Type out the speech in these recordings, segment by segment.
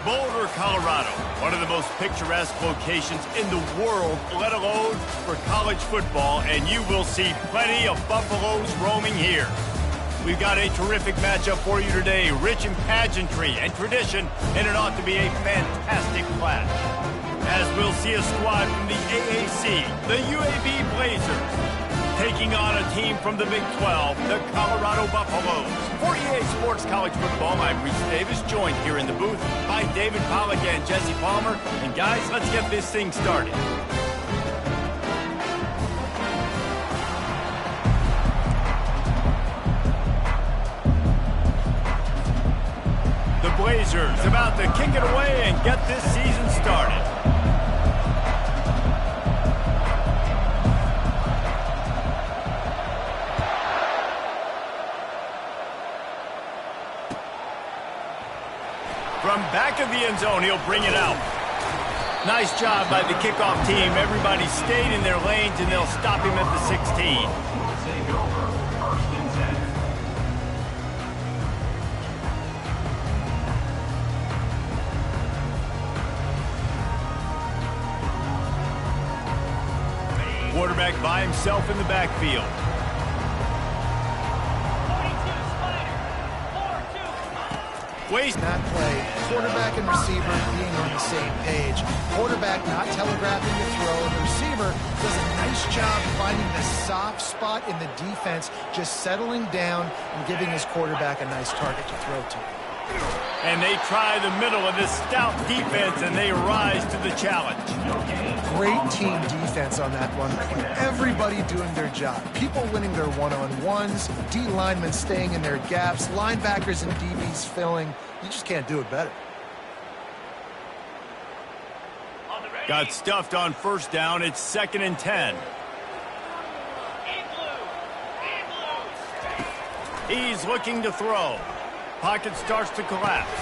Boulder, Colorado, one of the most picturesque locations in the world, let alone for college football, and you will see plenty of Buffaloes roaming here. We've got a terrific matchup for you today, rich in pageantry and tradition, and it ought to be a fantastic clash. As we'll see a squad from the AAC, the UAB Blazers, taking on a team from the Big 12, the Colorado Buffaloes. 48 Sports College Football, I'm Reese Davis, joined here in the booth by David Pollack and Jesse Palmer. And guys, let's get this thing started. The Blazers about to kick it away and get this season started. From back of the end zone, he'll bring it out. Nice job by the kickoff team. Everybody stayed in their lanes, and they'll stop him at the 16. Quarterback by himself in the backfield. Waste that play. Quarterback and receiver being on the same page. Quarterback not telegraphing the throw. The receiver does a nice job finding the soft spot in the defense, just settling down and giving his quarterback a nice target to throw to. And they try the middle of this stout defense, and they rise to the challenge. Great team defense on that one. Everybody doing their job. People winning their one-on-ones, D linemen staying in their gaps, linebackers and DBs filling. You just can't do it better. Got stuffed on first down. It's 2nd and 10. He's looking to throw. Pocket starts to collapse.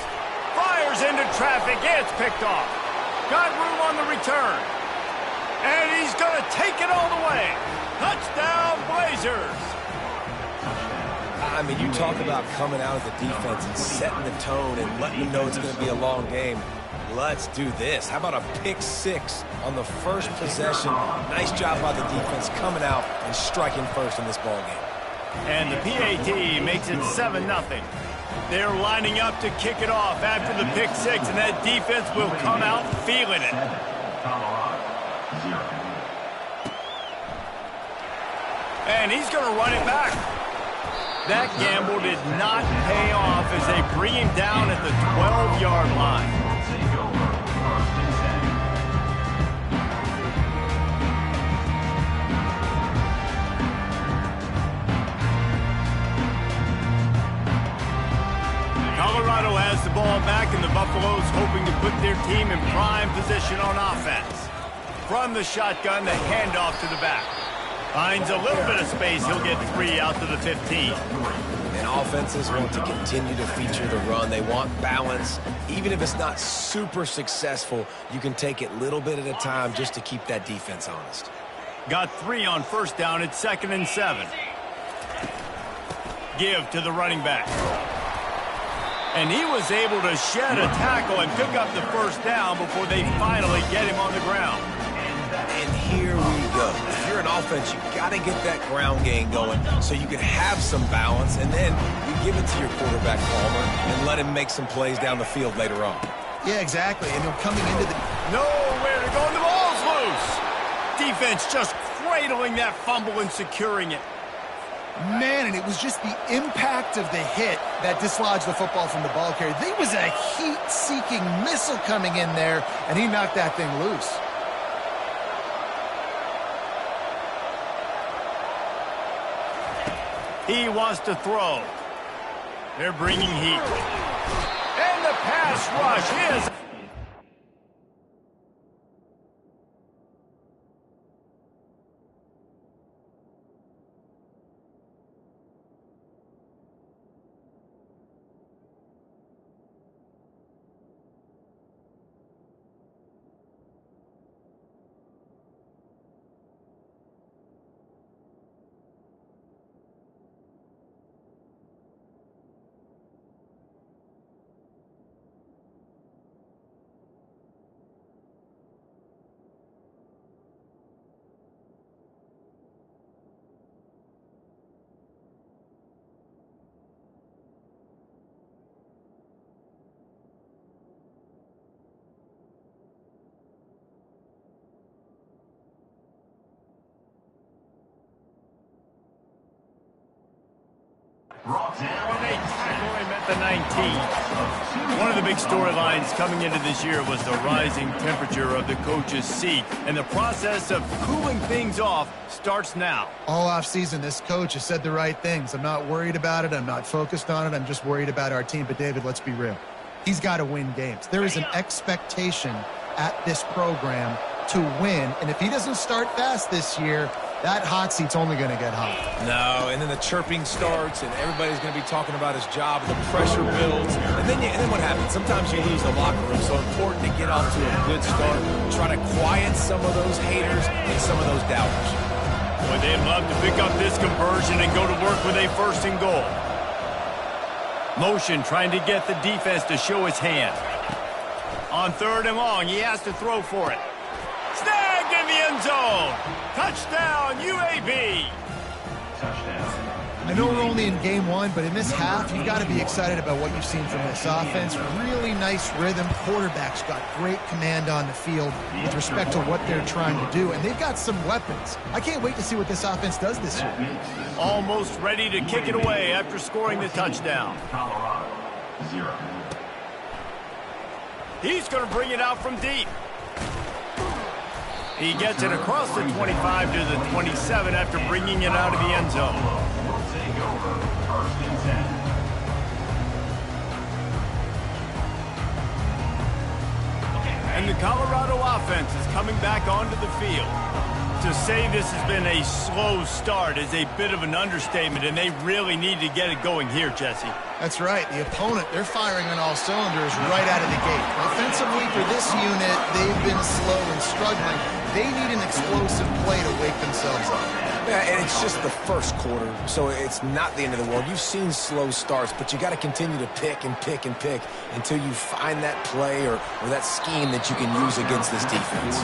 Fires into traffic. It's picked off. Got room on the return. And he's going to take it all the way. Touchdown, Blazers. I mean, you talk about coming out of the defense and setting the tone and letting them know it's going to be a long game. Let's do this. How about a pick six on the first possession? Nice job by the defense coming out and striking first in this ball game. And the PAT makes it 7-0. They're lining up to kick it off after the pick six, and that defense will come out feeling it. And he's going to run it back. That gamble did not pay off as they bring him down at the 12-yard line. Colorado has the ball back, and the Buffaloes hoping to put their team in prime position on offense. From the shotgun, the handoff to the back. Finds a little bit of space. He'll get 3 out to the 15. And offenses want to continue to feature the run. They want balance. Even if it's not super successful, you can take it little bit at a time just to keep that defense honest. Got 3 on first down. It's 2nd and 7. Give to the running back. And he was able to shed a tackle and pick up the first down before they finally get him on the ground. And here we go. If you're an offense, you got to get that ground game going so you can have some balance, and then you give it to your quarterback, Palmer, and let him make some plays down the field later on. Yeah, exactly. And they're coming into the... Nowhere to go, and the ball's loose. Defense just cradling that fumble and securing it. Man, and it was just the impact of the hit that dislodged the football from the ball carrier. There was a heat-seeking missile coming in there, and he knocked that thing loose. He wants to throw. They're bringing heat. And the pass rush is... When they tackle him at the 19. One of the big storylines coming into this year was the rising temperature of the coach's seat, and the process of cooling things off starts now. All offseason, this coach has said the right things. I'm not worried about it. I'm not focused on it. I'm just worried about our team. But, David, let's be real. He's got to win games. There is an expectation at this program to win, and if he doesn't start fast this year, that hot seat's only going to get hot. No, and then the chirping starts, and everybody's going to be talking about his job, and the pressure builds. And then what happens? Sometimes you lose the locker room, so important to get off to a good start. Try to quiet some of those haters and some of those doubters. Boy, they'd love to pick up this conversion and go to work with a first and goal. Motion trying to get the defense to show his hand. On 3rd and long, he has to throw for it. Snagged in the end zone. Touchdown, UAB. I know we're only in game one, but in this half, you've got to be excited about what you've seen from this offense. Really nice rhythm. Quarterback's got great command on the field with respect to what they're trying to do, and they've got some weapons. I can't wait to see what this offense does this year. Almost ready to kick it away after scoring the touchdown. Colorado, 0. He's going to bring it out from deep. He gets it across the 25 to the 27 after bringing it out of the end zone. Will take over 1st and 10. And the Colorado offense is coming back onto the field. To say this has been a slow start is a bit of an understatement, and they really need to get it going here, Jesse. That's right. The opponent, they're firing on all cylinders right out of the gate. Offensively, for this unit, they've been slow and struggling. They need an explosive play to wake themselves up. Yeah, and it's just the first quarter, so it's not the end of the world. You've seen slow starts, but you got to continue to pick and pick and pick until you find that play or that scheme that you can use against this defense.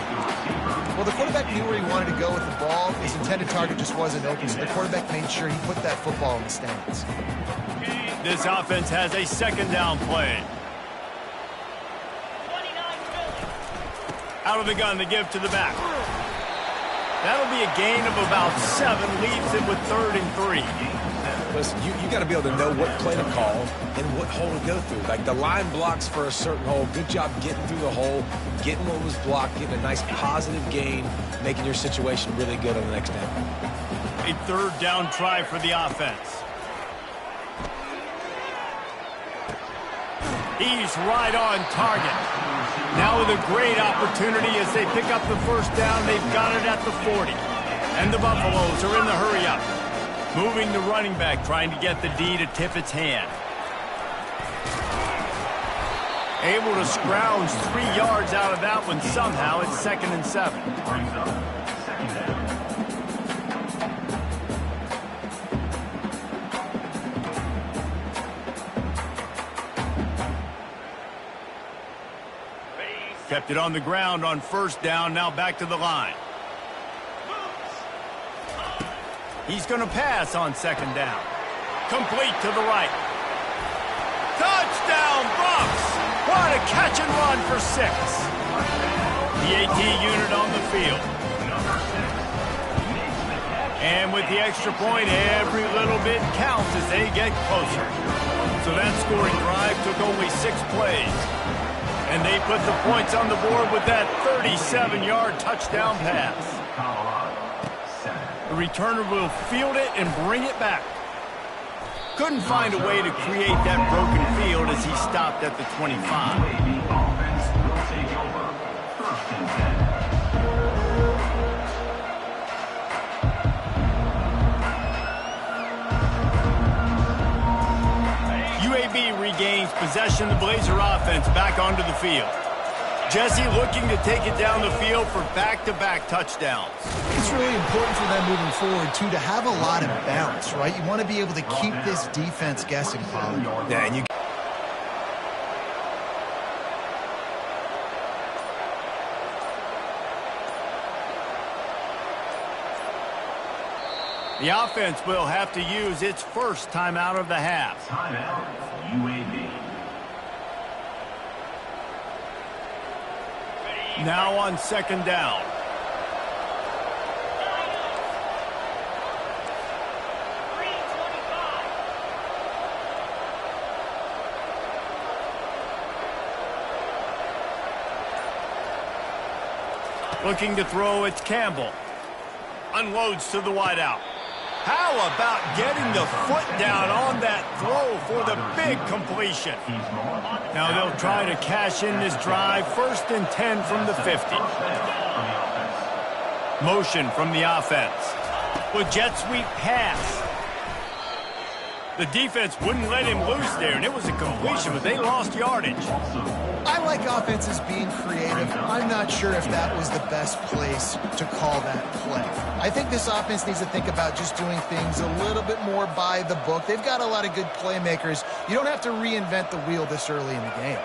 Well, the quarterback knew where he wanted to go with the ball. His intended target just wasn't open, so the quarterback made sure he put that football in the stands. This offense has a 2nd down play. Out of the gun to give to the back. That'll be a gain of about 7, leaves it with 3rd and 3. Listen, you got to be able to know what play to call and what hole to go through. Like the line blocks for a certain hole. Good job getting through the hole, getting what was blocked, getting a nice positive gain, making your situation really good on the next down. A 3rd down try for the offense. He's right on target. Now with a great opportunity as they pick up the 1st down. They've got it at the 40. And the Buffaloes are in the hurry-up. Moving the running back, trying to get the D to tip its hand. Able to scrounge 3 yards out of that one somehow. It's 2nd and 7. Brings up 2nd down. Kept it on the ground on 1st down, now back to the line. He's going to pass on 2nd down. Complete to the right. Touchdown, Bucks! What a catch and run for 6. The AT unit on the field. And with the extra point, every little bit counts as they get closer. So that scoring drive took only 6 plays. And they put the points on the board with that 37-yard touchdown pass. The returner will field it and bring it back. Couldn't find a way to create that broken field as he stopped at the 25. Offense will take over 1st and 10. UAB regains possession. The Blazer offense back onto the field. Jesse looking to take it down the field for back-to-back touchdowns. It's really important for them moving forward, too, to have a lot of balance, right? You want to be able to keep this defense guessing, Pollard. Yeah, and you... The offense will have to use its 1st timeout of the half. Timeout, UAB. Now on 2nd down. Looking to throw, it's Campbell. Unloads to the wideout. How about getting the foot down on that throw for the big completion? Now they'll try to cash in this drive. 1st and 10 from the 50. Motion from the offense. With jet sweep pass. The defense wouldn't let him loose there, and it was a completion, but they lost yardage. I like offenses being creative. I'm not sure if that was the best place to call that play. I think this offense needs to think about just doing things a little bit more by the book. They've got a lot of good playmakers. You don't have to reinvent the wheel this early in the game.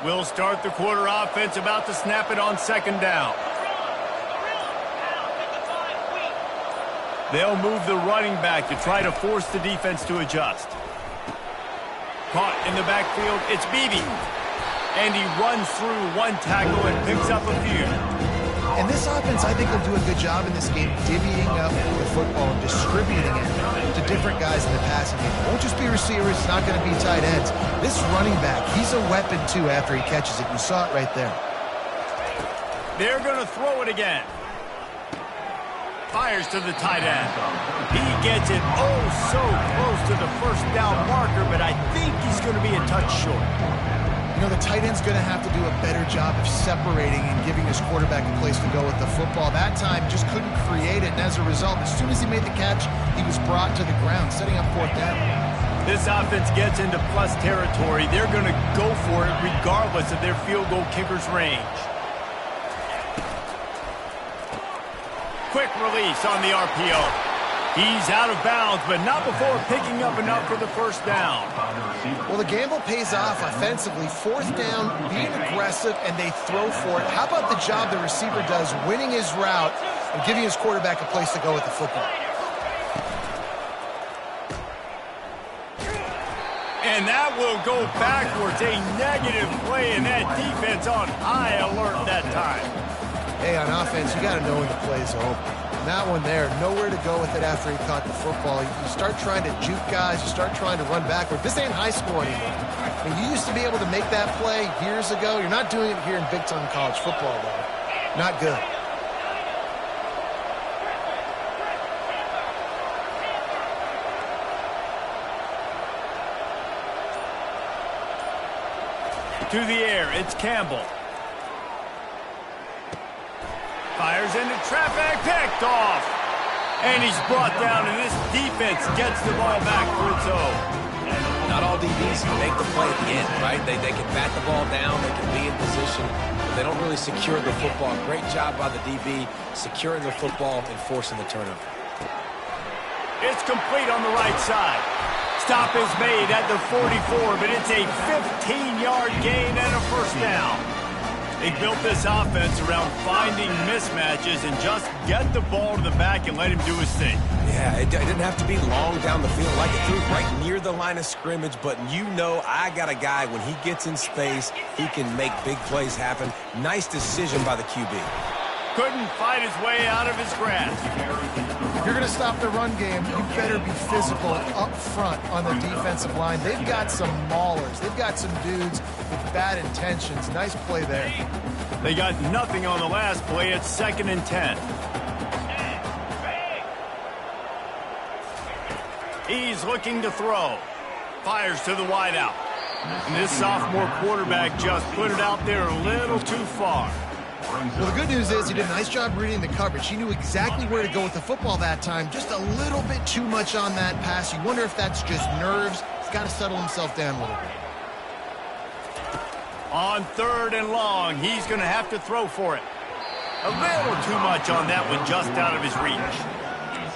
We'll start the quarter offense, about to snap it on 2nd down. They'll move the running back to try to force the defense to adjust. Caught in the backfield, it's Beebe. And he runs through one tackle and picks up a few. And this offense, I think, will do a good job in this game divvying up the football and distributing it to different guys in the passing game. It won't just be receivers. It's not going to be tight ends. This running back, he's a weapon, too, after he catches it. You saw it right there. They're going to throw it again. Fires to the tight end. He gets it oh so close to the 1st down marker, but I think he's going to be a touch short. You know, the tight end's going to have to do a better job of separating and giving his quarterback a place to go with the football. That time just couldn't create it, and as a result, as soon as he made the catch, he was brought to the ground, setting up 4th down. This offense gets into plus territory. They're going to go for it regardless of their field goal kicker's range. Quick release on the RPO. He's out of bounds, but not before picking up enough for the 1st down. Well, the gamble pays off offensively. 4th down, being aggressive, and they throw for it. How about the job the receiver does, winning his route and giving his quarterback a place to go with the football? And that will go backwards. A negative play, and that defense on high alert that time. Hey, on offense, you got to know when the play's over. And that one there, nowhere to go with it after he caught the football. You start trying to juke guys. You start trying to run backward. This ain't high school anymore. I mean, you used to be able to make that play years ago. You're not doing it here in big-time college football, though. Not good. To the air, it's Campbell. Fires into traffic, picked off. And he's brought down, and this defense gets the ball back for its own. Not all DBs can make the play at the end, right? They can bat the ball down, they can be in position, but they don't really secure the football. Great job by the DB securing the football and forcing the turnover. It's complete on the right side. Stop is made at the 44, but it's a 15-yard gain and a 1st down. They built this offense around finding mismatches and just get the ball to the back and let him do his thing. Yeah, it didn't have to be long down the field. Like it threw right near the line of scrimmage, but you know I got a guy, when he gets in space, he can make big plays happen. Nice decision by the QB. Couldn't fight his way out of his grasp. If you're going to stop the run game, you better be physical up front on the defensive line. They've got some maulers. They've got some dudes with bad intentions. Nice play there. They got nothing on the last play. It's 2nd and 10. He's looking to throw. Fires to the wideout. And this sophomore quarterback just put it out there a little too far. Well, the good news is he did a nice job reading the coverage. He knew exactly where to go with the football that time. Just a little bit too much on that pass. You wonder if that's just nerves. He's got to settle himself down a little bit. On 3rd and long, he's going to have to throw for it. A little too much on that one, just out of his reach.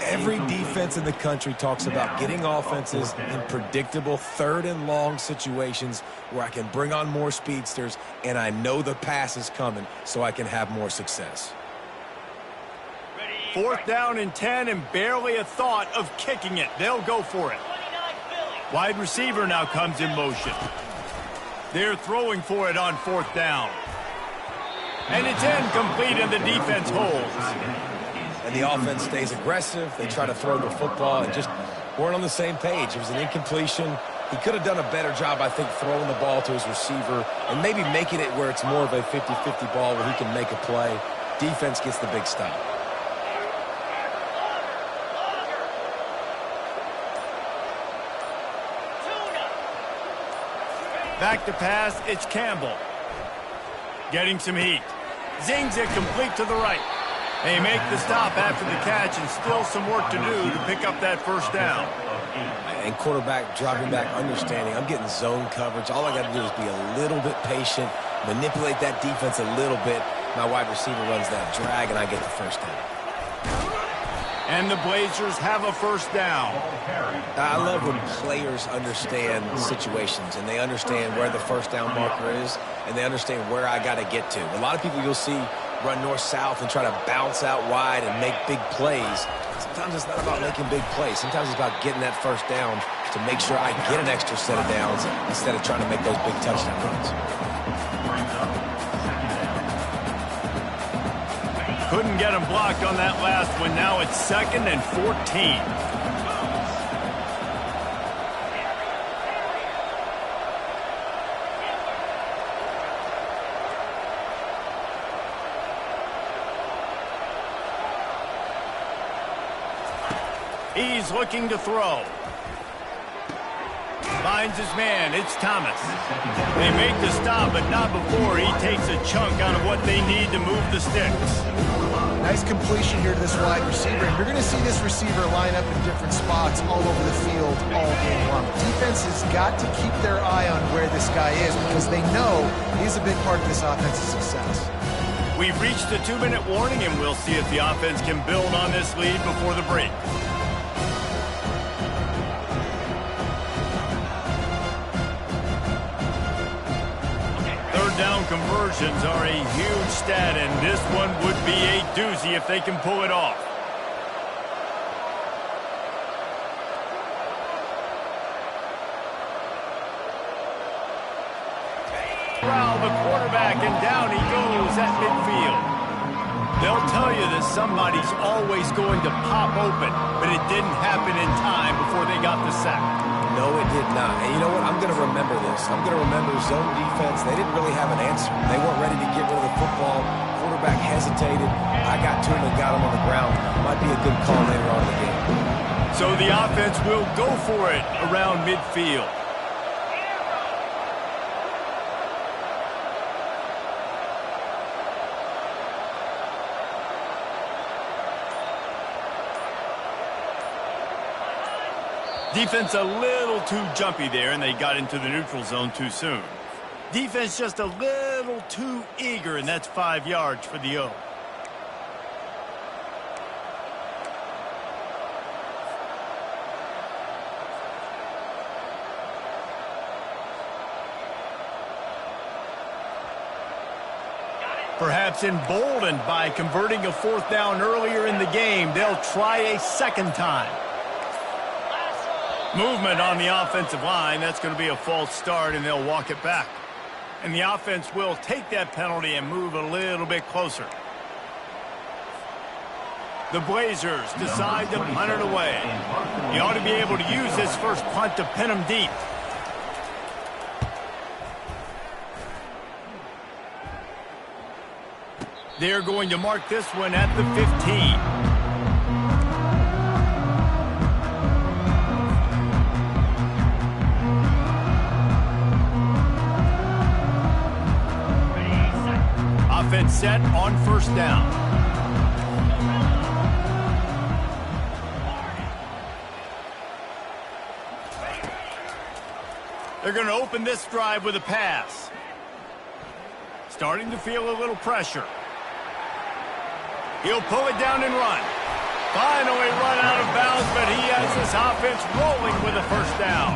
Every defense in the country talks about getting offenses in predictable third and long situations where I can bring on more speedsters and I know the pass is coming so I can have more success. 4th down and 10 and barely a thought of kicking it. They'll go for it. Wide receiver now comes in motion. They're throwing for it on 4th down. And it's incomplete and the defense holds. And the offense stays aggressive. They try to throw the football and just weren't on the same page. It was an incompletion. He could have done a better job, I think, throwing the ball to his receiver and maybe making it where it's more of a 50-50 ball where he can make a play. Defense gets the big stop. Back to pass, it's Campbell. Getting some heat. Zings it complete to the right. They make the stop after the catch and still some work to do to pick up that 1st down. And quarterback dropping back, understanding I'm getting zone coverage. All I got to do is be a little bit patient, manipulate that defense a little bit. My wide receiver runs that drag, and I get the 1st down. And the Blazers have a 1st down. I love when players understand situations and they understand where the 1st down marker is and they understand where I got to get to. A lot of people you'll see run north-south and try to bounce out wide and make big plays. Sometimes it's not about making big plays. Sometimes it's about getting that 1st down to make sure I get an extra set of downs instead of trying to make those big touchdown runs. Couldn't get him blocked on that last one. Now it's 2nd and 14. He's looking to throw. Finds his man. It's Thomas. They make the stop, but not before he takes a chunk out of what they need to move the sticks. Nice completion here to this wide receiver. And you're going to see this receiver line up in different spots all over the field all game long. Defense has got to keep their eye on where this guy is because they know he's a big part of this offense's success. We've reached the 2-minute warning, and we'll see if the offense can build on this lead before the break. Down conversions are a huge stat, and this one would be a doozy if they can pull it off. Corral the quarterback, and down he goes at midfield. They'll tell you that somebody's always going to pop open, but it didn't happen in time before they got the sack. No, it did not. And you know what? I'm going to remember this. I'm going to remember zone defense. They didn't really have an answer. They weren't ready to get rid of the football. Quarterback hesitated. I got to him and got him on the ground. Might be a good call later on in the game. So the offense will go for it around midfield. Defense a little too jumpy there, and they got into the neutral zone too soon. Defense just a little too eager, and that's 5 yards for the O. Perhaps emboldened by converting a 4th down earlier in the game, they'll try a 2nd time. Movement on the offensive line. That's going to be a false start, and they'll walk it back. And the offense will take that penalty and move a little bit closer. The Blazers decide to punt it away. He ought to be able to use his first punt to pin him deep. They're going to mark this one at the 15. Offense set on 1st down. They're going to open this drive with a pass. Starting to feel a little pressure. He'll pull it down and run. Finally run out of bounds, but he has this offense rolling with a first down.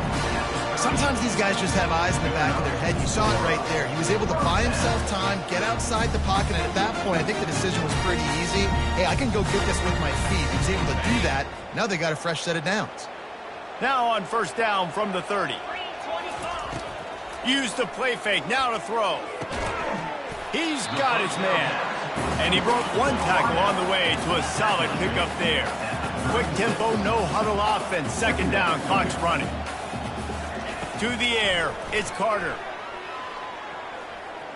Sometimes these guys just have eyes in the back of their head. You saw it right there. He was able to buy himself time, get outside the pocket, and at that point, I think the decision was pretty easy. Hey, I can go get this with my feet. He was able to do that. Now they got a fresh set of downs. Now on first down from the 30. Use the play fake, now to throw. He's got his man. And he broke one tackle on the way to a solid pickup there. Quick tempo, no huddle offense. Second down, clock's running. To the air, it's Carter.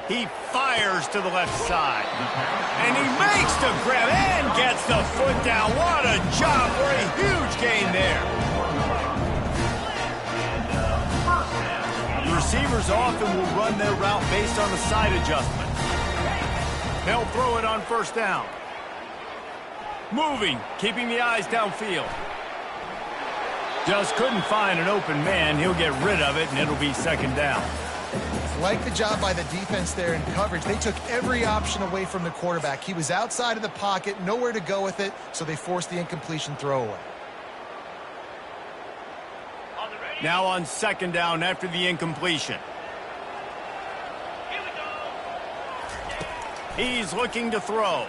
He fires to the left side. And he makes the grab and gets the foot down. What a job for a huge gain there. The receivers often will run their route based on the side adjustment. They'll throw it on first down. Moving, keeping the eyes downfield. Just couldn't find an open man. He'll get rid of it, and it'll be second down. Like the job by the defense there in coverage. They took every option away from the quarterback. He was outside of the pocket, nowhere to go with it, so they forced the incompletion throwaway. Now on second down after the incompletion. He's looking to throw.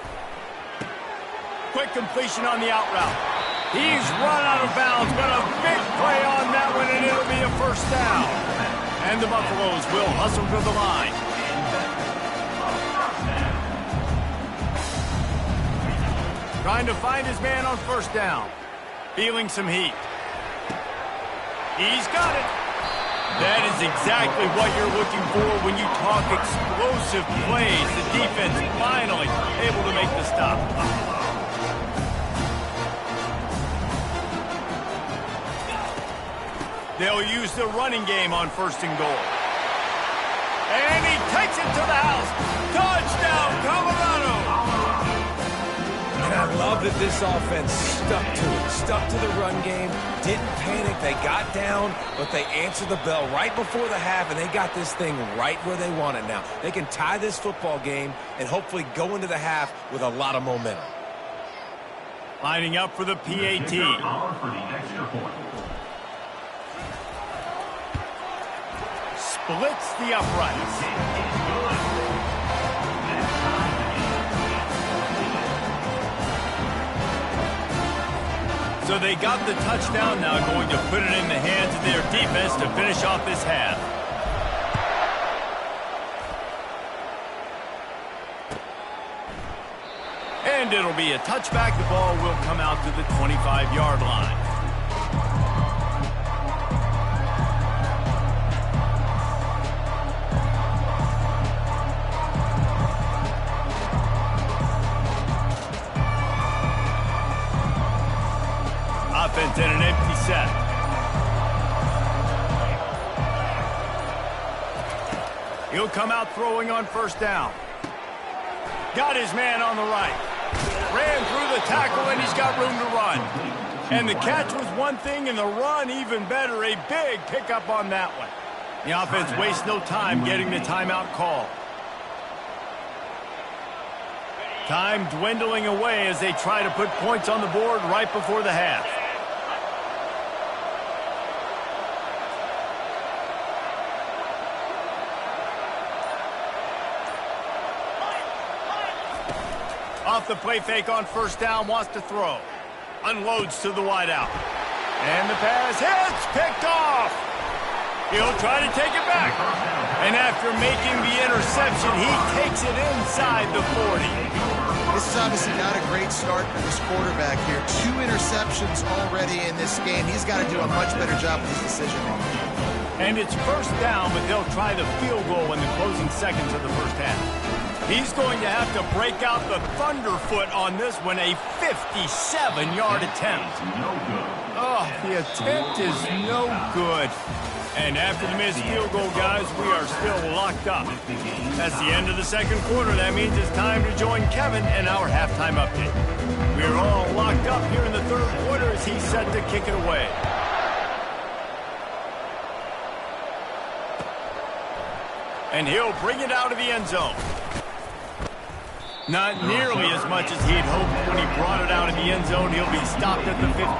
Quick completion on the out route. He's run out of bounds, but a big play on that one, and it'll be a first down. And the Buffaloes will hustle to the line. Trying to find his man on first down. Feeling some heat. He's got it. That is exactly what you're looking for when you talk explosive plays. The defense finally able to make the stop. They'll use the running game on first and goal. And he takes it to the house. Touchdown, Colorado! And I love that this offense stuck to it. Stuck to the run game. Didn't panic. They got down, but they answered the bell right before the half, and they got this thing right where they want it now. They can tie this football game and hopefully go into the half with a lot of momentum. Lining up for the PAT. Splits the uprights. So they got the touchdown, now going to put it in the hands of their defense to finish off this half. And it'll be a touchback. The ball will come out to the 25-yard line. Offense in an empty set. He'll come out throwing on first down. Got his man on the right. Ran through the tackle, and he's got room to run. And the catch was one thing, and the run even better. A big pickup on that one. The offense wastes no time getting the timeout call. Time dwindling away as they try to put points on the board right before the half. Off the play fake on first down, wants to throw. Unloads to the wideout. And the pass hits, picked off. He'll try to take it back. And after making the interception, he takes it inside the 40. This is obviously not a great start for this quarterback here. 2 interceptions already in this game. He's got to do a much better job with his decision-making. And it's first down, but they'll try the field goal in the closing seconds of the first half. He's going to have to break out the thunderfoot on this one, a 57-yard attempt. Oh, the attempt is no good. And after the missed field goal, guys, we are still locked up. That's the end of the second quarter. That means it's time to join Kevin in our halftime update. We're all locked up here in the third quarter as he's set to kick it away. And he'll bring it out of the end zone. Not nearly as much as he had hoped when he brought it out down in the end zone. He'll be stopped at the 15. Will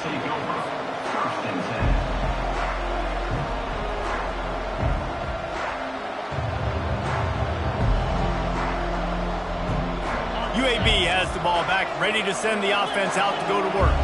take over. First and 10. UAB has the ball back, ready to send the offense out to go to work.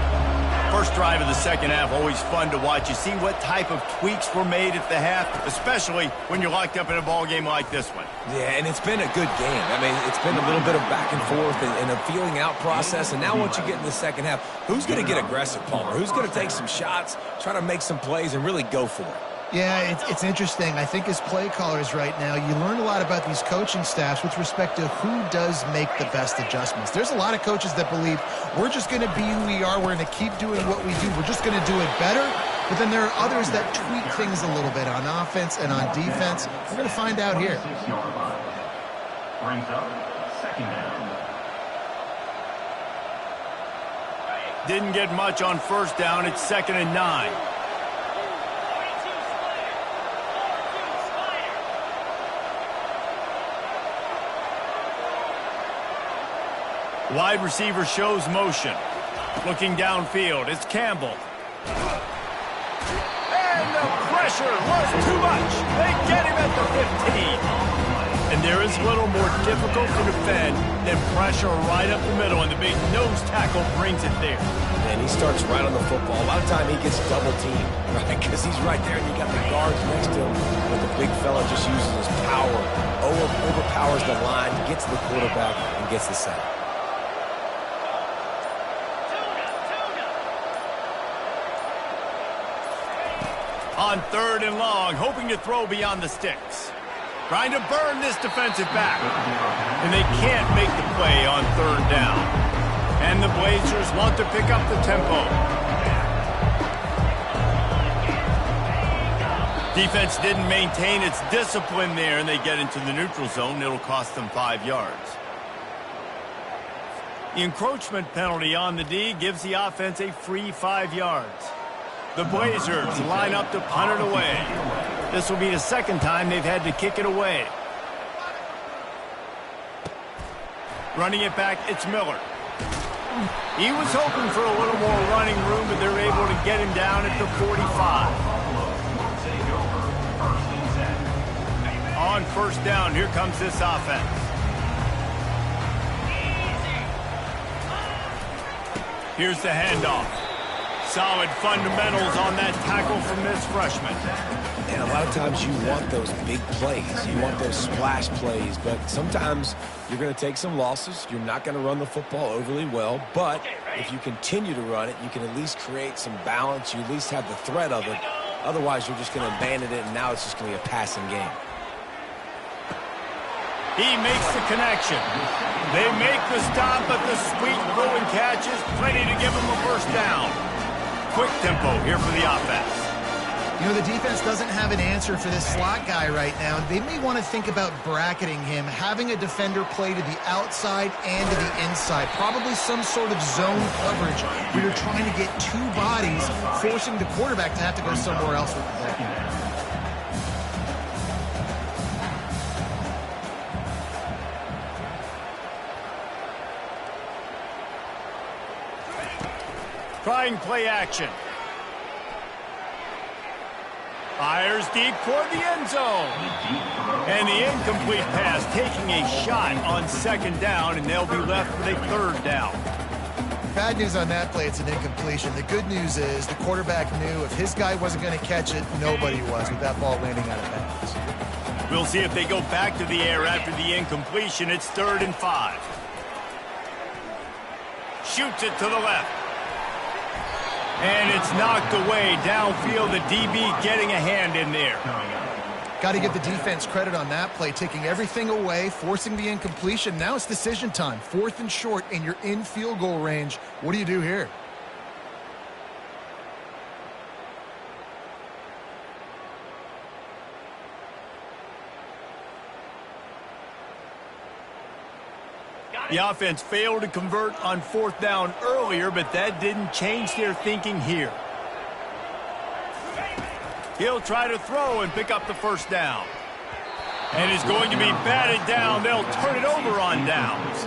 First drive of the second half, always fun to watch. You see what type of tweaks were made at the half, especially when you're locked up in a ball game like this one. Yeah, and it's been a good game. I mean, it's been a little bit of back and forth and a feeling out process. And now once you get in the second half, who's going to get aggressive, Palmer? Who's going to take some shots, try to make some plays, and really go for it? Yeah, it's interesting. I think as play callers right now, you learn a lot about these coaching staffs with respect to who does make the best adjustments. There's a lot of coaches that believe we're just going to be who we are. We're going to keep doing what we do. We're just going to do it better. But then there are others that tweak things a little bit on offense and on defense. We're going to find out here. 6-yard line. Brings up second down. Didn't get much on first down. It's 2nd and 9. Wide receiver shows motion. Looking downfield, it's Campbell. And the pressure was too much. They get him at the 15. And there is a little more difficult to defend than pressure right up the middle, and the big nose tackle brings it there. And he starts right on the football. A lot of time he gets double teamed, right? Because he's right there, and you got the guards next to him. But the big fella just uses his power, overpowers the line, gets the quarterback, and gets the sack. On 3rd and long, hoping to throw beyond the sticks. Trying to burn this defensive back. And they can't make the play on 3rd down. And the Blazers want to pick up the tempo. Defense didn't maintain its discipline there, and they get into the neutral zone. It'll cost them 5 yards. The encroachment penalty on the D gives the offense a free 5 yards. The Blazers line up to punt it away. This will be the second time they've had to kick it away. Running it back, it's Miller. He was hoping for a little more running room, but they're able to get him down at the 45. On first down, here comes this offense. Here's the handoff. Solid fundamentals on that tackle from this freshman. And a lot of times you want those big plays. You want those splash plays. But sometimes you're going to take some losses. You're not going to run the football overly well. But if you continue to run it, you can at least create some balance. You at least have the threat of it. Otherwise, you're just going to abandon it, and now it's just going to be a passing game. He makes the connection. They make the stop, but the sweet throwing catch is plenty to give him a first down. Quick tempo here for the offense. You know, the defense doesn't have an answer for this slot guy right now. They may want to think about bracketing him, having a defender play to the outside and to the inside. Probably some sort of zone coverage where you're trying to get two bodies, forcing the quarterback to have to go somewhere else with the ball. Trying play action. Fires deep toward the end zone. And the incomplete pass taking a shot on 2nd down, and they'll be left with a 3rd down. Bad news on that play, it's an incompletion. The good news is the quarterback knew if his guy wasn't going to catch it, nobody was with that ball landing out of bounds. We'll see if they go back to the air after the incompletion. It's 3rd and 5. Shoots it to the left. And it's knocked away downfield. The DB getting a hand in there. Got to give the defense credit on that play, taking everything away, forcing the incompletion. Now it's decision time. 4th and short, and you're in field goal range. What do you do here? The offense failed to convert on 4th down earlier, but that didn't change their thinking here. He'll try to throw and pick up the first down. And is going to be batted down. They'll turn it over on downs.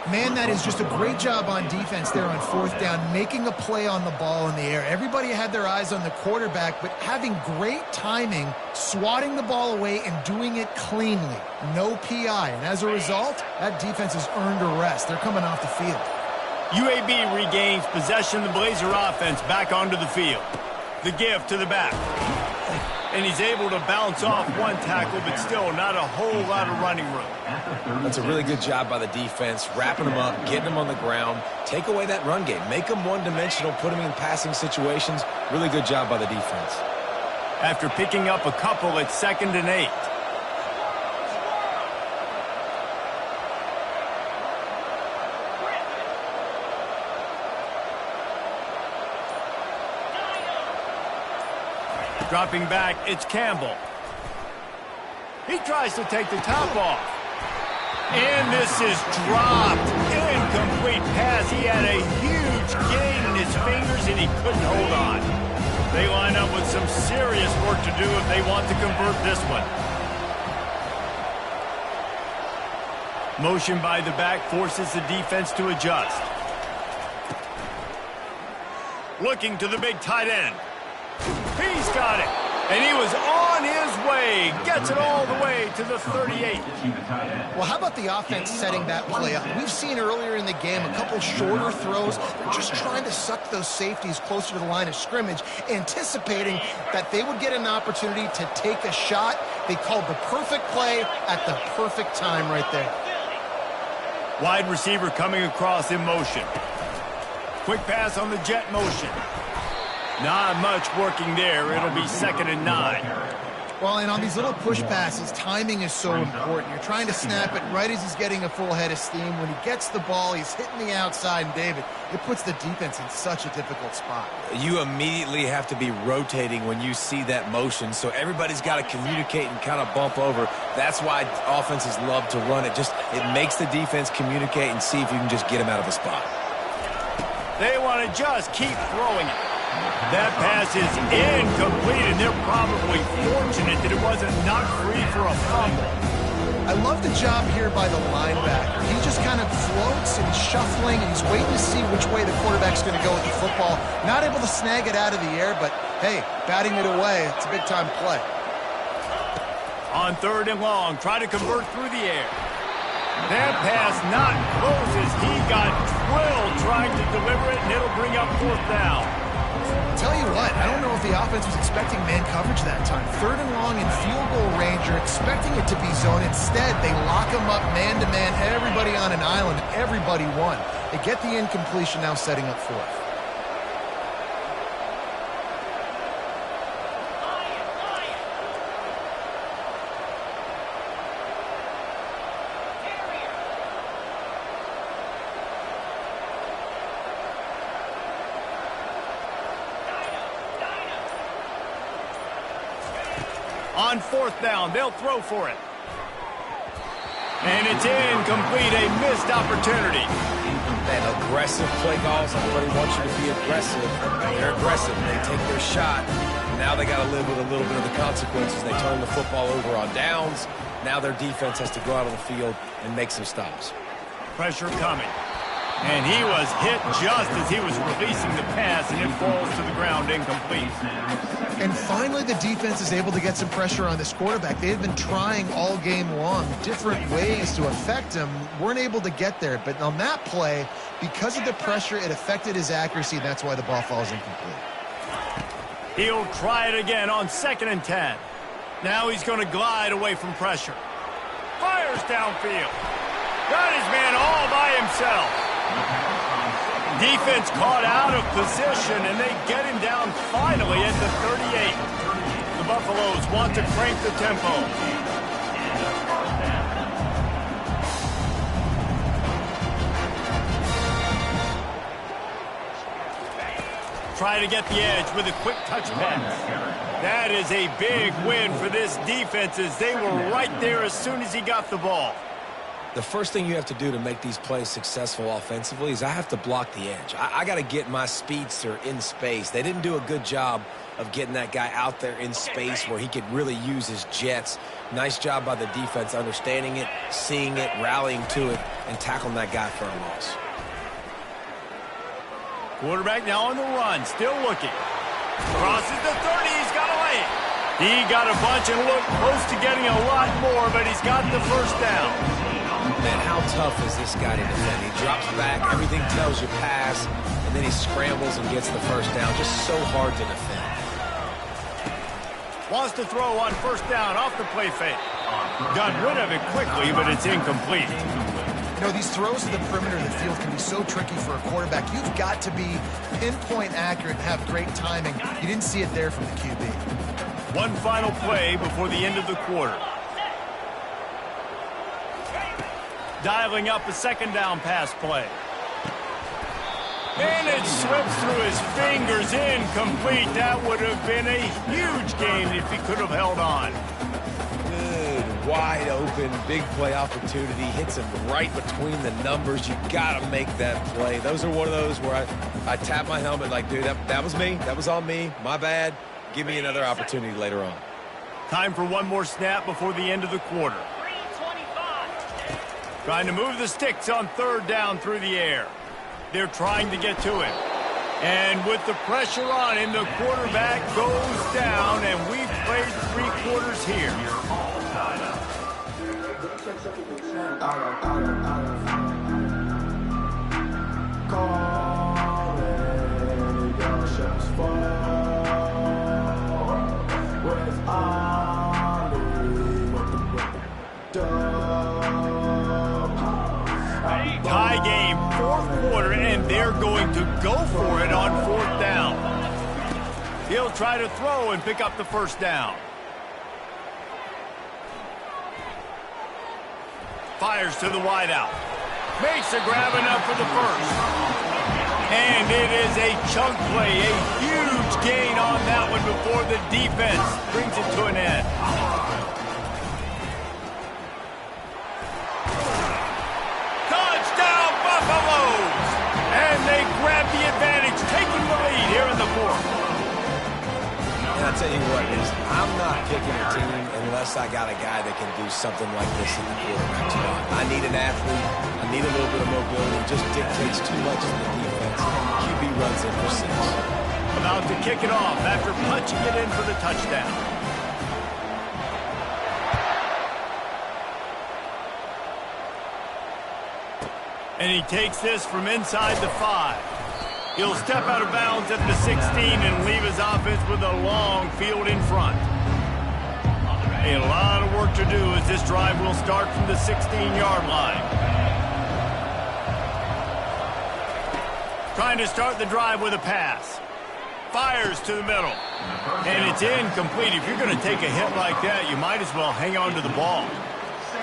Man, that is just a great job on defense there on fourth down, making a play on the ball in the air. Everybody had their eyes on the quarterback, but having great timing, swatting the ball away and doing it cleanly. No PI, and as a result, that defense has earned a rest. They're coming off the field. UAB regains possession of the Blazer offense back onto the field. The give to the back. And he's able to bounce off one tackle, but still not a whole lot of running room. That's a really good job by the defense, wrapping them up, getting them on the ground, take away that run game, make them one-dimensional, put them in passing situations. Really good job by the defense. After picking up a couple at 2nd and 8. Dropping back, it's Campbell. He tries to take the top off. And this is dropped. Incomplete pass. He had a huge gain in his fingers and he couldn't hold on. They line up with some serious work to do if they want to convert this one. Motion by the back forces the defense to adjust. Looking to the big tight end. He's got it. And he was on his way. Gets it all the way to the 38. Well, how about the offense setting that play up? We've seen earlier in the game a couple shorter throws. They're just trying to suck those safeties closer to the line of scrimmage, anticipating that they would get an opportunity to take a shot. They called the perfect play at the perfect time right there. Wide receiver coming across in motion. Quick pass on the jet motion. Not much working there. It'll be 2nd and 9. Well, and on these little push passes, timing is so important. You're trying to snap it right as he's getting a full head of steam. When he gets the ball, he's hitting the outside, and David, it puts the defense in such a difficult spot. You immediately have to be rotating when you see that motion, so everybody's got to communicate and kind of bump over. That's why offenses love to run it. It makes the defense communicate and see if you can just get him out of a spot. They want to just keep throwing it. That pass is incomplete, and they're probably fortunate that it wasn't knocked free for a fumble. I love the job here by the linebacker. He just kind of floats and he's shuffling, and he's waiting to see which way the quarterback's going to go with the football. Not able to snag it out of the air, but, hey, batting it away, it's a big-time play. On 3rd and long, try to convert through the air. That pass not close as he got drilled trying to deliver it, and it'll bring up 4th down. Tell you what, I don't know if the offense was expecting man coverage that time. 3rd and long in field goal range, you're expecting it to be zone. Instead, they lock him up man-to-man, everybody on an island, everybody won. They get the incompletion, now setting up 4th. On 4th down, they'll throw for it. And it's incomplete, a missed opportunity. Man, aggressive play calls. Everybody wants you to be aggressive. They're aggressive. They take their shot. Now they got to live with a little bit of the consequences. They turn the football over on downs. Now their defense has to go out on the field and make some stops. Pressure coming. And he was hit just as he was releasing the pass, and it falls to the ground incomplete. And finally, the defense is able to get some pressure on this quarterback. They had been trying all game long different ways to affect him. Weren't able to get there. But on that play, because of the pressure, it affected his accuracy. And that's why the ball falls incomplete. He'll try it again on 2nd and 10. Now he's going to glide away from pressure. Fires downfield. Got his man all by himself. Defense caught out of position, and they get him down finally at the 38. The Buffaloes want to crank the tempo. Try to get the edge with a quick touch pass. That is a big win for this defense as they were right there as soon as he got the ball. The first thing you have to do to make these plays successful offensively is I have to block the edge. I got to get my speedster in space. They didn't do a good job of getting that guy out there in space where he could really use his jets. Nice job by the defense understanding it, seeing it, rallying to it, and tackling that guy for a loss. Quarterback now on the run, still looking. Crosses the 30, he's got to lay it. He got a bunch and looked close to getting a lot more, but he's got the first down. Man, how tough is this guy to defend? He drops back, everything tells you pass, and then he scrambles and gets the first down. Just so hard to defend. Wants to throw on first down off the play fake. Got rid of it quickly, but it's incomplete. You know, these throws to the perimeter of the field can be so tricky for a quarterback. You've got to be pinpoint accurate and have great timing. You didn't see it there from the QB. One final play before the end of the quarter. Dialing up a second down pass play. And it slips through his fingers, incomplete. That would have been a huge gain if he could have held on. Good, wide open, big play opportunity. Hits him right between the numbers. You got to make that play. Those are one of those where I tap my helmet like, dude, that was me. That was on me. My bad. Give me another opportunity later on. Time for one more snap before the end of the quarter. Trying to move the sticks on third down through the air. They're trying to get to him. And with the pressure on him, the quarterback goes down, and we've played 3 quarters here. Tie game, 4th quarter, and they're going to go for it on 4th down. He'll try to throw and pick up the first down. Fires to the wideout. Makes a grab enough for the first. And it is a chunk play, a huge gain on that one before the defense brings it to an end. And they grab the advantage, taking the lead here in the 4th. And I'll tell you what, I'm not picking a team unless I got a guy that can do something like this in the quarterback spot. I need an athlete. I need a little bit of mobility. It just dictates too much in the defense. QB runs in for 6. About to kick it off after punching it in for the touchdown. And he takes this from inside the 5. He'll step out of bounds at the 16 and leave his offense with a long field in front. A lot of work to do as this drive will start from the 16-yard line. Trying to start the drive with a pass. Fires to the middle. And it's incomplete. If you're going to take a hit like that, you might as well hang on to the ball.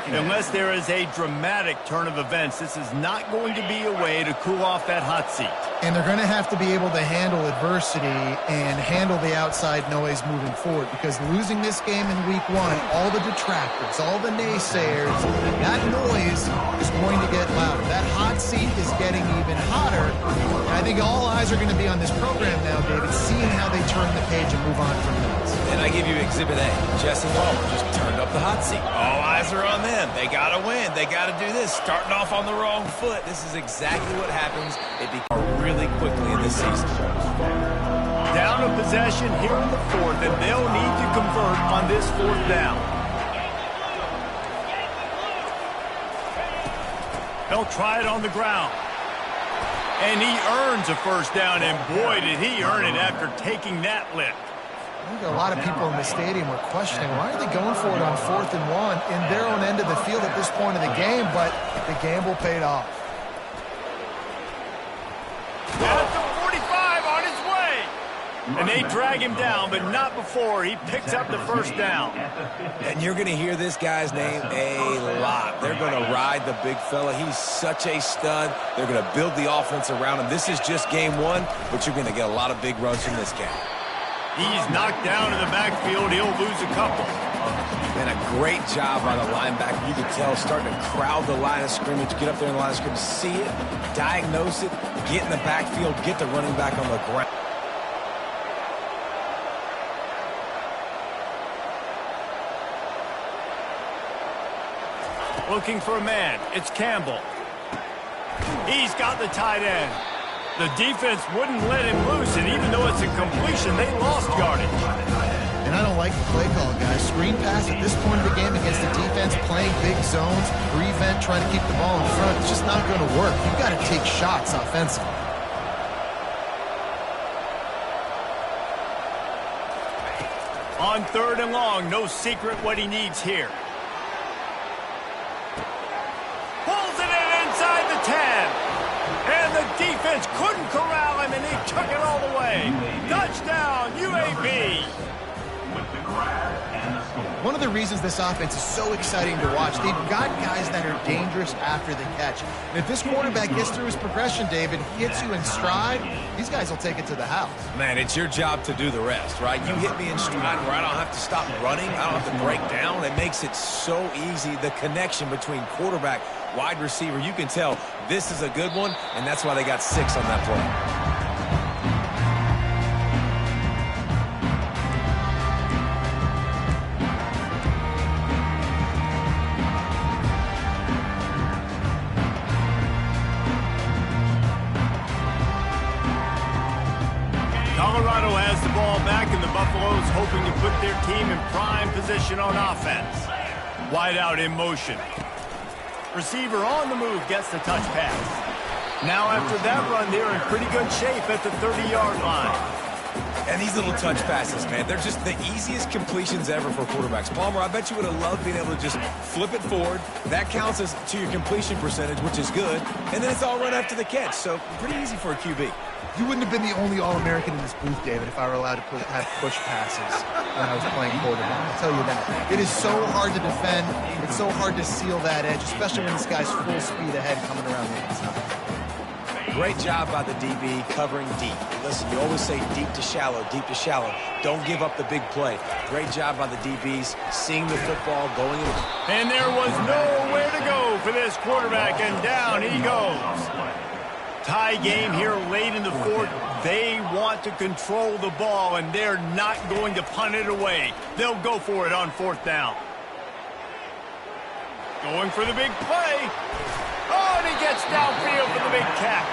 Unless there is a dramatic turn of events, this is not going to be a way to cool off that hot seat. And they're going to have to be able to handle adversity and handle the outside noise moving forward, because losing this game in week 1, all the detractors, all the naysayers, that noise is going to get louder. That hot seat is getting even hotter. And I think all eyes are going to be on this program now, David, seeing how they turn the page and move on from this. And I give you Exhibit A. Jesse Palmer just turned up the hot seat. All eyes are on them. They got to win. They got to do this. Starting off on the wrong foot. This is exactly what happens. It becomes really quickly in this season. Down a possession here in the 4th, and they'll need to convert on this 4th down. They'll try it on the ground. And he earns a first down, and boy, did he earn it after taking that lift. I think a lot of people in the stadium were questioning, why are they going for it on 4th and 1 in their own end of the field at this point of the game, but the gamble paid off. At the 45 on his way. And they drag him down, but not before he picks up the first down. And you're going to hear this guy's name a lot. They're going to ride the big fella. He's such a stud. They're going to build the offense around him. This is just game 1, but you're going to get a lot of big runs from this guy. He's knocked down in the backfield. He'll lose a couple. And And a great job by the linebacker. You could tell starting to crowd the line of scrimmage, get up there in the line of scrimmage, see it, diagnose it, get in the backfield, get the running back on the ground. Looking for a man. It's Campbell. He's got the tight end. The defense wouldn't let him loose, and even though it's a completion, they lost yardage. And I don't like the play call, guys. Screen pass at this point of the game against the defense, playing big zones, prevent, trying to keep the ball in front. It's just not going to work. You've got to take shots offensively. On 3rd and long, no secret what he needs here. Pulls it in inside the 10. And the defense couldn't corral him, and he took it all the way. Touchdown, UAB. One of the reasons this offense is so exciting to watch, they've got guys that are dangerous after the catch. And if this quarterback gets through his progression, David, hits you in stride, these guys will take it to the house. Man, it's your job to do the rest, right? You hit me in stride where I don't have to stop running. I don't have to break down. It makes it so easy. The connection between quarterback, wide receiver, you can tell this is a good one, and that's why they got 6 on that play. Colorado has the ball back, and the Buffaloes hoping to put their team in prime position on offense. Wide out in motion. Receiver on the move gets the touch pass. Now after that run, they're in pretty good shape at the 30-yard line. And these little touch passes, man, they're just the easiest completions ever for quarterbacks. Palmer, I bet you would have loved being able to just flip it forward. That counts as to your completion percentage, which is good. And then it's all run after the catch, so pretty easy for a QB. You wouldn't have been the only All-American in this booth, David, if I were allowed to have push passes when I was playing quarterback. I'll tell you that. It is so hard to defend. It's so hard to seal that edge, especially when this guy's full speed ahead coming around the inside. Great job by the DB covering deep. Listen, you always say deep to shallow, deep to shallow. Don't give up the big play. Great job by the DBs, seeing the football going in. And there was nowhere to go for this quarterback, and down he goes. Tie game here late in the 4th. They want to control the ball, and they're not going to punt it away. They'll go for it on 4th down. Going for the big play. Oh, and he gets downfield for the big catch.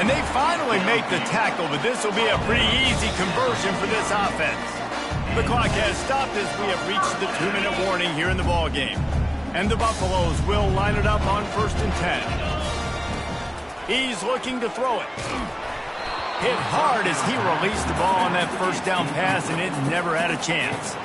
And they finally make the tackle, but this will be a pretty easy conversion for this offense. The clock has stopped as we have reached the 2-minute warning here in the ball game. And the Buffaloes will line it up on 1st and 10. He's looking to throw it. Hit hard as he released the ball on that 1st down pass, and it never had a chance.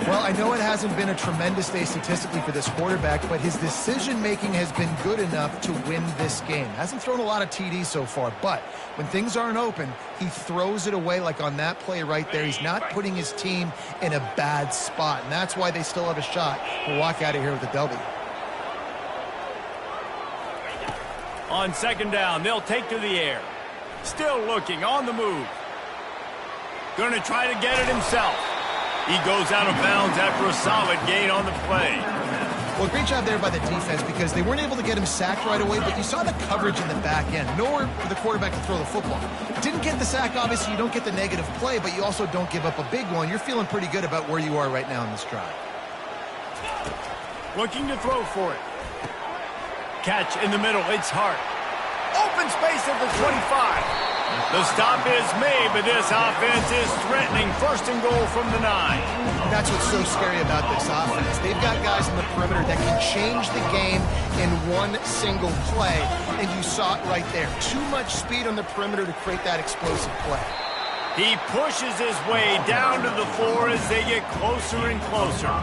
Well, I know it hasn't been a tremendous day statistically for this quarterback, but his decision-making has been good enough to win this game. Hasn't thrown a lot of TDs so far, but when things aren't open, he throws it away like on that play right there. He's not putting his team in a bad spot, and that's why they still have a shot to walk out of here with a W. On 2nd down, they'll take to the air. Still looking, on the move. Going to try to get it himself. He goes out of bounds after a solid gain on the play. Well, great job there by the defense because they weren't able to get him sacked right away, but you saw the coverage in the back end. Nowhere for the quarterback to throw the football. Didn't get the sack, obviously. You don't get the negative play, but you also don't give up a big one. You're feeling pretty good about where you are right now in this drive. Looking to throw for it. Catch in the middle. It's Hart. Open space at the 25. The stop is made, but this offense is threatening 1st and goal from the 9. That's what's so scary about this offense. They've got guys in the perimeter that can change the game in one single play, and you saw it right there. Too much speed on the perimeter to create that explosive play. He pushes his way down to the floor as they get closer and closer.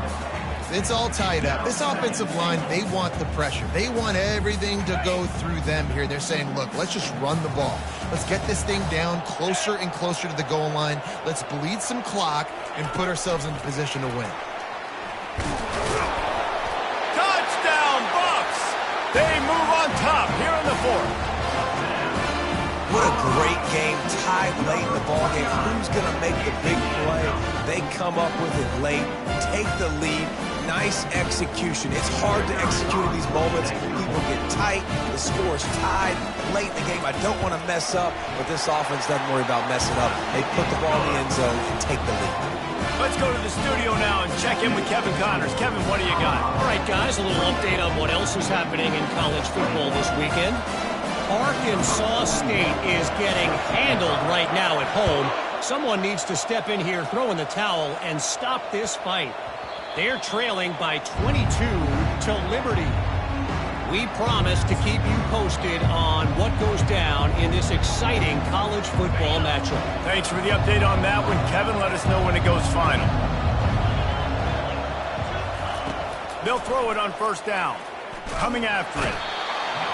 It's all tied up. This offensive line, they want the pressure. They want everything to go through them here. They're saying, look, let's just run the ball. Let's get this thing down closer and closer to the goal line. Let's bleed some clock and put ourselves into position to win. Touchdown, Bucks! They move on top here in the 4th. What a great game, tied late in the ball game. Who's going to make the big play? They come up with it late, take the lead, Nice execution. It's hard to execute in these moments. People get tight. The score's tied late in the game. I don't want to mess up, but this offense doesn't worry about messing up. They put the ball in the end zone and take the lead. Let's go to the studio now and check in with Kevin Connors. Kevin, what do you got? All right, guys, a little update on what else is happening in college football this weekend. Arkansas State is getting handled right now at home. Someone needs to step in here, throw in the towel, and stop this fight. They're trailing by 22 to Liberty. We promise to keep you posted on what goes down in this exciting college football matchup. Thanks for the update on that one, Kevin. Let us know when it goes final. They'll throw it on first down. Coming after it.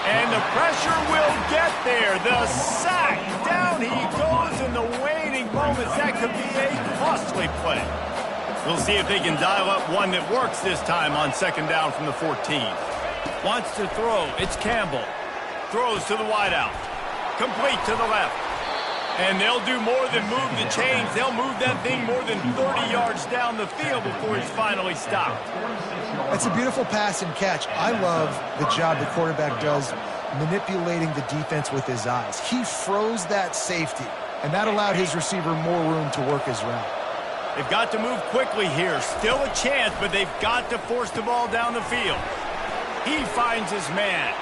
And the pressure will get there. The sack. Down he goes in the waning moments. That could be a costly play. We'll see if they can dial up one that works this time on second down from the 14. Wants to throw. It's Campbell. Throws to the wideout. Complete to the left. And they'll do more than move the chains. They'll move that thing more than 30 yards down the field before he's finally stopped. It's a beautiful pass and catch. I love the job the quarterback does manipulating the defense with his eyes. He froze that safety, and that allowed his receiver more room to work his route. They've got to move quickly here. Still a chance, but they've got to force the ball down the field. He finds his man.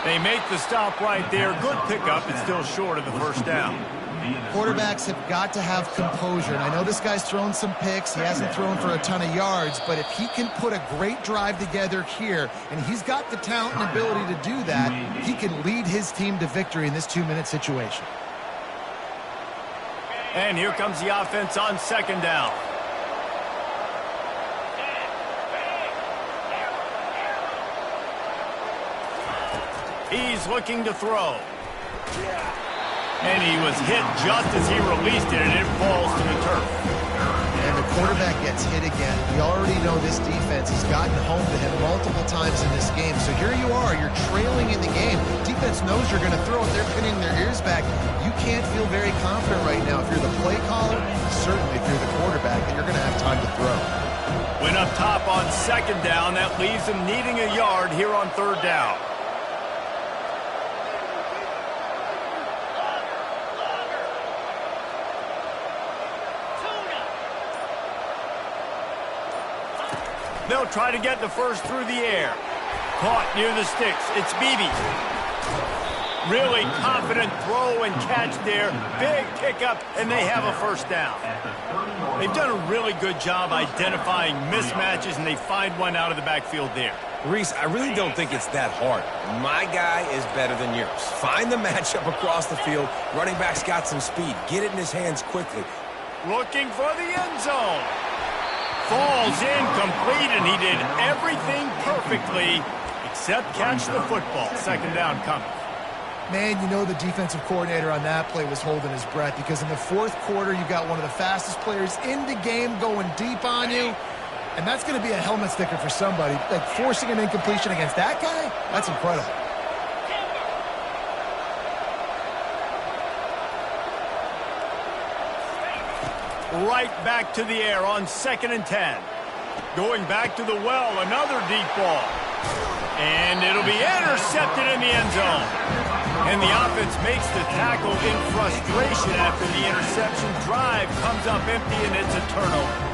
They make the stop right there. Good pickup. It's still short of the first down. Quarterbacks have got to have composure. And I know this guy's thrown some picks. He hasn't thrown for a ton of yards. But if he can put a great drive together here, and he's got the talent and ability to do that, he can lead his team to victory in this 2-minute situation. And here comes the offense on second down. He's looking to throw. And he was hit just as he released it, and it falls to the turf. And the quarterback gets hit again. We already know this defense has gotten home to him multiple times in this game. So here you are, you're trailing in the game. Defense knows you're going to throw it. They're pinning their ears back. You can't feel very confident right now if you're the play caller, certainly if you're the quarterback, that you're going to have time to throw. Went up top on second down. That leaves them needing a yard here on third down. They'll try to get the first through the air. Caught near the sticks. It's Beebe. Really confident throw and catch there. Big pickup, and they have a first down. They've done a really good job identifying mismatches, and they find one out of the backfield there. Reese, I really don't think it's that hard. My guy is better than yours. Find the matchup across the field. Running back's got some speed. Get it in his hands quickly. Looking for the end zone. Falls in complete, and he did everything perfectly except catch the football. Second down coming. Man, you know the defensive coordinator on that play was holding his breath, because in the fourth quarter, you got one of the fastest players in the game going deep on you, and that's going to be a helmet sticker for somebody. Like, forcing an incompletion against that guy, that's incredible. Right back to the air on 2nd and 10. Going back to the well, another deep ball. And it'll be intercepted in the end zone. And the offense makes the tackle in frustration after the interception. Drive comes up empty, and it's a turnover.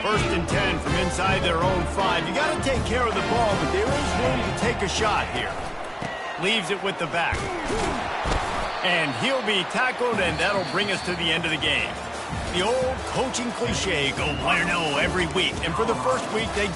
First and 10 from inside their own 5. You got to take care of the ball, but there is room to take a shot here. Leaves it with the back. And he'll be tackled, and that'll bring us to the end of the game. The old coaching cliche, go player no every week. And for the first week, they